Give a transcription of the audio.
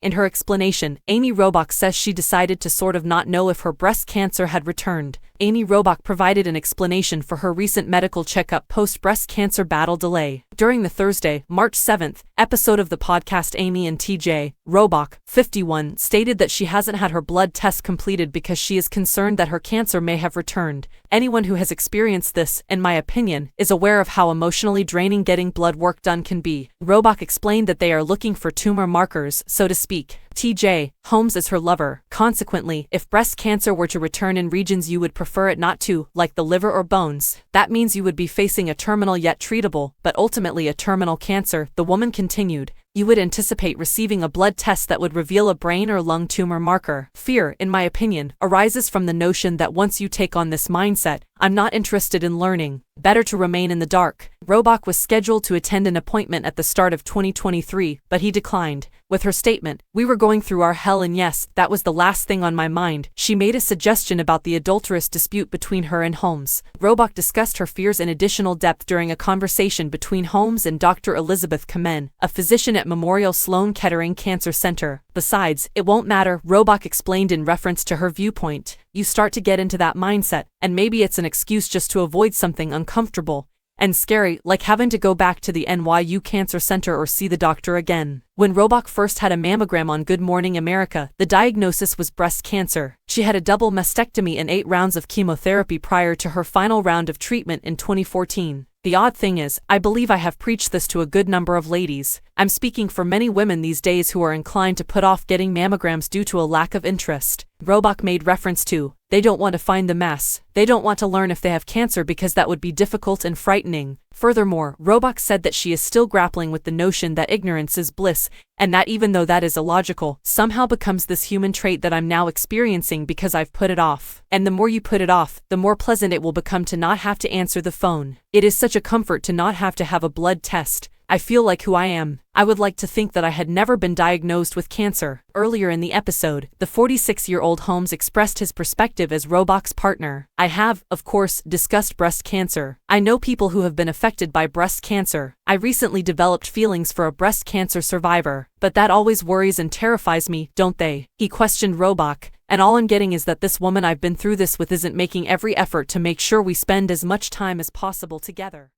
In her explanation, Amy Robach says she decided to sort of not know if her breast cancer had returned. Amy Robach provided an explanation for her recent medical checkup post-breast cancer battle delay. During the Thursday, March 7th, episode of the podcast, Amy and TJ Holmes, 51, stated that she hasn't had her blood test completed because she is concerned that her cancer may have returned. Anyone who has experienced this, in my opinion, is aware of how emotionally draining getting blood work done can be. Robach explained that they are looking for tumor markers, so to speak. TJ Holmes is her lover. Consequently, if breast cancer were to return in regions you would prefer it not to, like the liver or bones, that means you would be facing a terminal yet treatable, but ultimately a terminal cancer, the woman continued. You would anticipate receiving a blood test that would reveal a brain or lung tumor marker. Fear, in my opinion, arises from the notion that once you take on this mindset, I'm not interested in learning. Better to remain in the dark. Robach was scheduled to attend an appointment at the start of 2023, but he declined. With her statement, "We were going through our hell and yes, that was the last thing on my mind," she made a suggestion about the adulterous dispute between her and Holmes. Robach discussed her fears in additional depth during a conversation between Holmes and Dr. Elizabeth Kamen, a physician at Memorial Sloan Kettering Cancer Center. Besides, it won't matter, Robach explained in reference to her viewpoint. You start to get into that mindset, and maybe it's an excuse just to avoid something uncomfortable and scary, like having to go back to the NYU Cancer Center or see the doctor again. When Robach first had a mammogram on Good Morning America, the diagnosis was breast cancer. She had a double mastectomy and 8 rounds of chemotherapy prior to her final round of treatment in 2014. The odd thing is, I believe I have preached this to a good number of ladies. I'm speaking for many women these days who are inclined to put off getting mammograms due to a lack of interest. Robach made reference to, they don't want to find the mess. They don't want to learn if they have cancer because that would be difficult and frightening. Furthermore, Robach said that she is still grappling with the notion that ignorance is bliss, and that even though that is illogical, somehow becomes this human trait that I'm now experiencing because I've put it off. And the more you put it off, the more pleasant it will become to not have to answer the phone. It is such a comfort to not have to have a blood test. I feel like who I am. I would like to think that I had never been diagnosed with cancer. Earlier in the episode, the 46-year-old Holmes expressed his perspective as Robach's partner. I have, of course, discussed breast cancer. I know people who have been affected by breast cancer. I recently developed feelings for a breast cancer survivor, but that always worries and terrifies me, don't they? He questioned Robach. And all I'm getting is that this woman I've been through this with isn't making every effort to make sure we spend as much time as possible together.